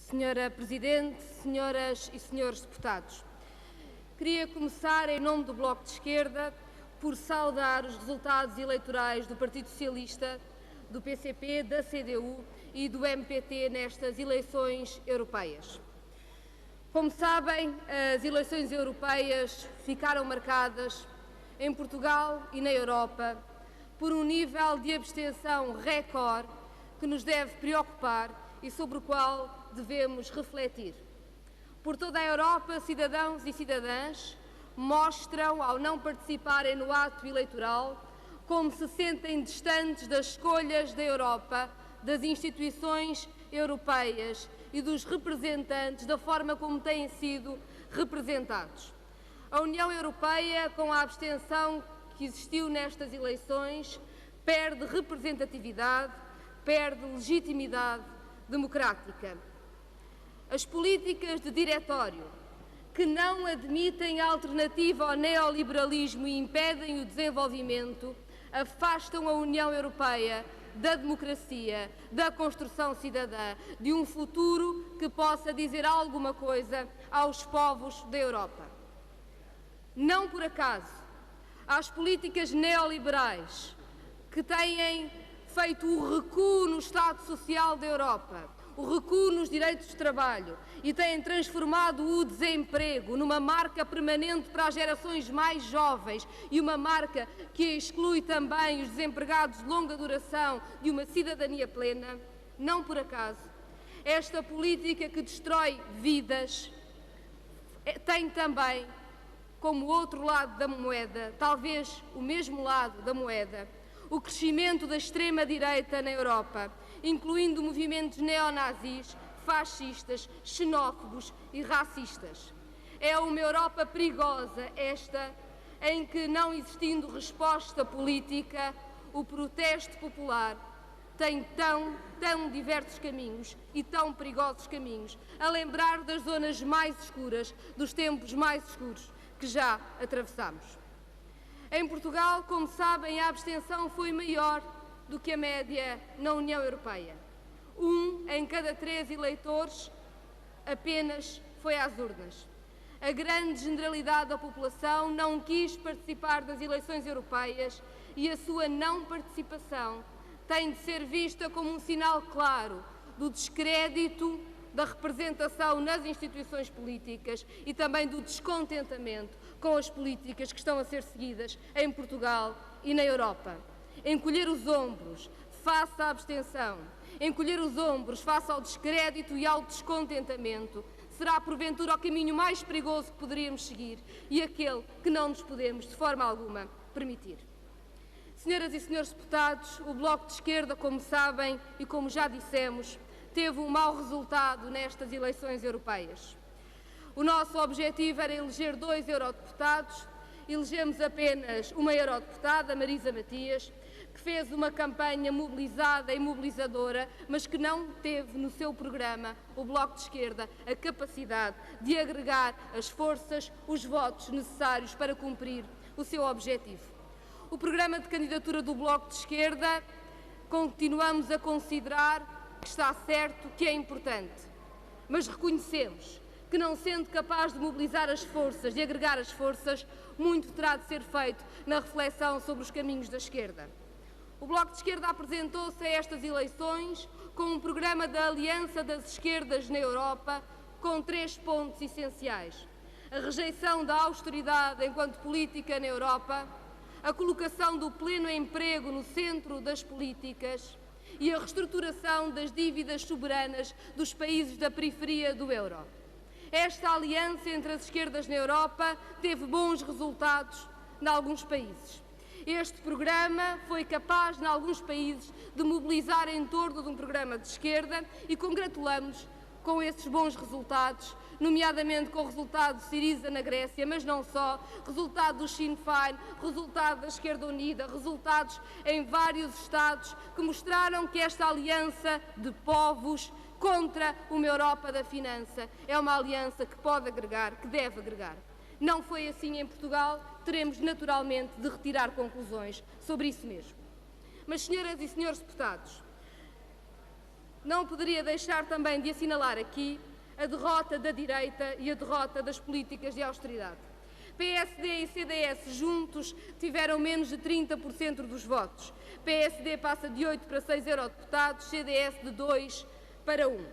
Senhora Presidente, senhoras e senhores deputados, queria começar, em nome do Bloco de Esquerda, por saudar os resultados eleitorais do Partido Socialista, do PCP, da CDU e do MPT nestas eleições europeias. Como sabem, as eleições europeias ficaram marcadas, em Portugal e na Europa, por um nível de abstenção recorde que nos deve preocupar e sobre o qual devemos refletir. Por toda a Europa, cidadãos e cidadãs mostram, ao não participarem no ato eleitoral, como se sentem distantes das escolhas da Europa, das instituições europeias e dos representantes, da forma como têm sido representados. A União Europeia, com a abstenção que existiu nestas eleições, perde representatividade, perde legitimidade democrática. As políticas de diretório, que não admitem alternativa ao neoliberalismo e impedem o desenvolvimento, afastam a União Europeia da democracia, da construção cidadã, de um futuro que possa dizer alguma coisa aos povos da Europa. Não por acaso, as políticas neoliberais que têm feito o recuo no Estado Social da Europa, o recuo nos direitos de trabalho e têm transformado o desemprego numa marca permanente para as gerações mais jovens e uma marca que exclui também os desempregados de longa duração de uma cidadania plena, não por acaso, esta política que destrói vidas tem também, como outro lado da moeda, talvez o mesmo lado da moeda, o crescimento da extrema-direita na Europa, incluindo movimentos neonazis, fascistas, xenófobos e racistas. É uma Europa perigosa esta, em que, não existindo resposta política, o protesto popular tem tão diversos caminhos e tão perigosos caminhos, a lembrar das zonas mais escuras, dos tempos mais escuros que já atravessamos. Em Portugal, como sabem, a abstenção foi maior do que a média na União Europeia. 1 em cada 3 eleitores apenas foi às urnas. A grande generalidade da população não quis participar das eleições europeias e a sua não participação tem de ser vista como um sinal claro do descrédito da representação nas instituições políticas e também do descontentamento com as políticas que estão a ser seguidas em Portugal e na Europa. Encolher os ombros face à abstenção, encolher os ombros face ao descrédito e ao descontentamento será porventura o caminho mais perigoso que poderíamos seguir e aquele que não nos podemos de forma alguma permitir. Senhoras e senhores deputados, o Bloco de Esquerda, como sabem e como já dissemos, teve um mau resultado nestas eleições europeias. O nosso objetivo era eleger 2 eurodeputados, elegemos apenas uma eurodeputada, Marisa Matias, que fez uma campanha mobilizada e mobilizadora, mas que não teve no seu programa, o Bloco de Esquerda, a capacidade de agregar as forças, os votos necessários para cumprir o seu objetivo. O programa de candidatura do Bloco de Esquerda continuamos a considerar que está certo, que é importante, mas reconhecemos que, não sendo capaz de mobilizar as forças, de agregar as forças, muito terá de ser feito na reflexão sobre os caminhos da esquerda. O Bloco de Esquerda apresentou-se a estas eleições com um programa da Aliança das Esquerdas na Europa com 3 pontos essenciais: a rejeição da austeridade enquanto política na Europa, a colocação do pleno emprego no centro das políticas e a reestruturação das dívidas soberanas dos países da periferia do euro. Esta aliança entre as esquerdas na Europa teve bons resultados em alguns países. Este programa foi capaz, em alguns países, de mobilizar em torno de um programa de esquerda e congratulamos com esses bons resultados, nomeadamente com o resultado de Syriza na Grécia, mas não só, resultado do Sinn Féin, resultado da Esquerda Unida, resultados em vários Estados que mostraram que esta aliança de povos contra uma Europa da finança é uma aliança que pode agregar, que deve agregar. Não foi assim em Portugal, teremos naturalmente de retirar conclusões sobre isso mesmo. Mas, senhoras e senhores deputados, não poderia deixar também de assinalar aqui a derrota da direita e a derrota das políticas de austeridade. PSD e CDS juntos tiveram menos de 30% dos votos. PSD passa de 8 para 6 eurodeputados, CDS de 2 para 1.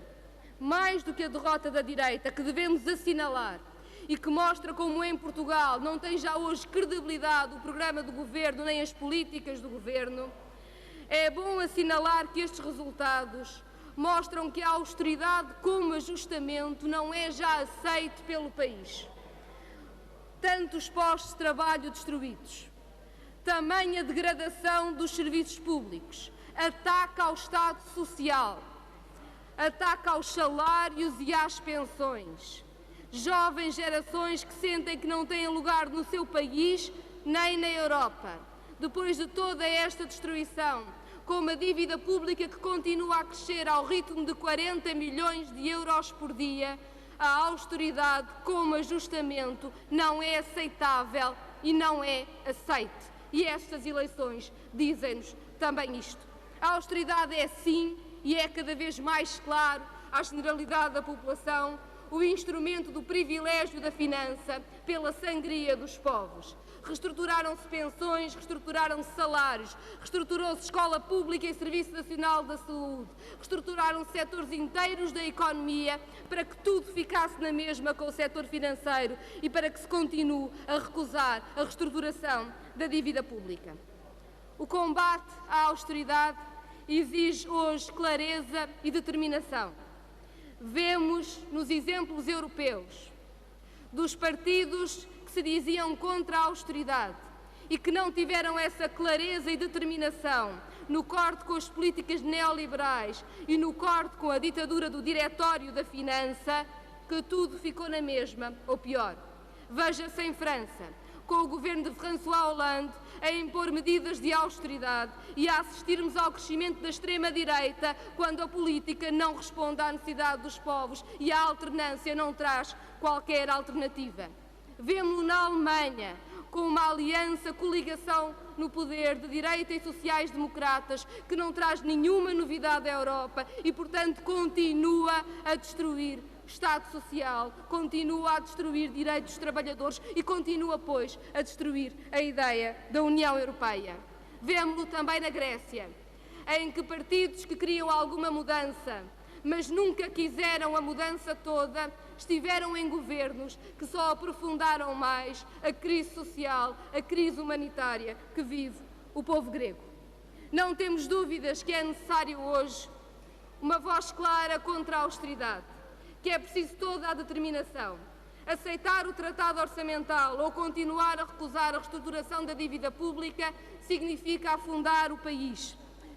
Mais do que a derrota da direita, que devemos assinalar e que mostra como em Portugal não tem já hoje credibilidade o programa do Governo nem as políticas do Governo, é bom assinalar que estes resultados mostram que a austeridade como ajustamento não é já aceito pelo país. Tantos postos de trabalho destruídos, tamanha degradação dos serviços públicos, ataque ao Estado Social, ataque aos salários e às pensões, jovens gerações que sentem que não têm lugar no seu país nem na Europa. Depois de toda esta destruição, com uma dívida pública que continua a crescer ao ritmo de 40 milhões de euros por dia, a austeridade como ajustamento não é aceitável e não é aceite. E estas eleições dizem-nos também isto. A austeridade é sim, e é cada vez mais claro à generalidade da população, o instrumento do privilégio da finança pela sangria dos povos. Reestruturaram-se pensões, reestruturaram-se salários, reestruturou-se escola pública e Serviço Nacional da Saúde, reestruturaram-se setores inteiros da economia para que tudo ficasse na mesma com o setor financeiro e para que se continue a recusar a reestruturação da dívida pública. O combate à austeridade exige hoje clareza e determinação. Vemos nos exemplos europeus dos partidos que se diziam contra a austeridade e que não tiveram essa clareza e determinação no corte com as políticas neoliberais e no corte com a ditadura do diretório da finança, que tudo ficou na mesma, ou pior. Veja-se em França, com o governo de François Hollande a impor medidas de austeridade e a assistirmos ao crescimento da extrema-direita quando a política não responde à necessidade dos povos e a alternância não traz qualquer alternativa. Vemo-lo na Alemanha, com uma aliança, coligação no poder de direita e sociais-democratas que não traz nenhuma novidade à Europa e, portanto, continua a destruir Estado Social, continua a destruir direitos dos trabalhadores e continua, pois, a destruir a ideia da União Europeia. Vemo-lo também na Grécia, em que partidos que queriam alguma mudança, mas nunca quiseram a mudança toda, estiveram em governos que só aprofundaram mais a crise social, a crise humanitária que vive o povo grego. Não temos dúvidas que é necessário hoje uma voz clara contra a austeridade, que é preciso toda a determinação. Aceitar o tratado orçamental ou continuar a recusar a reestruturação da dívida pública significa afundar o país.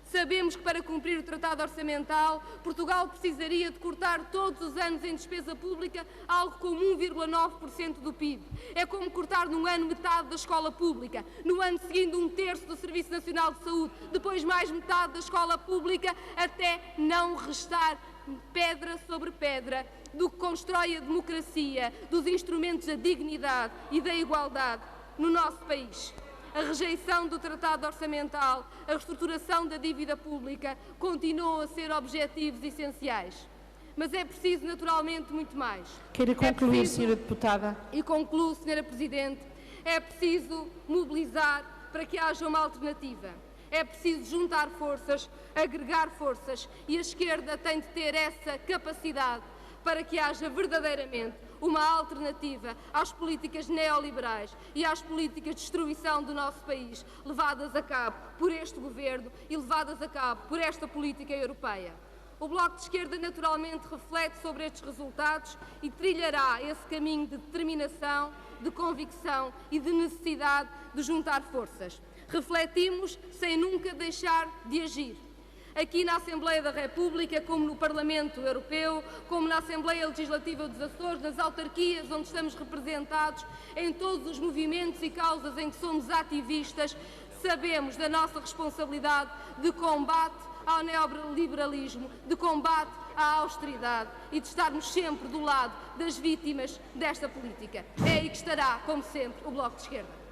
Sabemos que para cumprir o tratado orçamental, Portugal precisaria de cortar todos os anos em despesa pública algo como 1,9% do PIB. É como cortar num ano metade da escola pública, no ano seguinte 1/3 do Serviço Nacional de Saúde, depois mais metade da escola pública, até não restar pedra sobre pedra do que constrói a democracia, dos instrumentos da dignidade e da igualdade no nosso país. A rejeição do tratado orçamental, a reestruturação da dívida pública continuam a ser objetivos essenciais. Mas é preciso, naturalmente, muito mais. Queira concluir, Sra. Deputada. E concluo, Sra. Presidente, é preciso mobilizar para que haja uma alternativa. É preciso juntar forças, agregar forças e a esquerda tem de ter essa capacidade para que haja verdadeiramente uma alternativa às políticas neoliberais e às políticas de destruição do nosso país, levadas a cabo por este governo e levadas a cabo por esta política europeia. O Bloco de Esquerda naturalmente reflete sobre estes resultados e trilhará esse caminho de determinação, de convicção e de necessidade de juntar forças. Refletimos sem nunca deixar de agir. Aqui na Assembleia da República, como no Parlamento Europeu, como na Assembleia Legislativa dos Açores, nas autarquias onde estamos representados, em todos os movimentos e causas em que somos ativistas, sabemos da nossa responsabilidade de combate ao neoliberalismo, de combate à austeridade e de estarmos sempre do lado das vítimas desta política. É aí que estará, como sempre, o Bloco de Esquerda.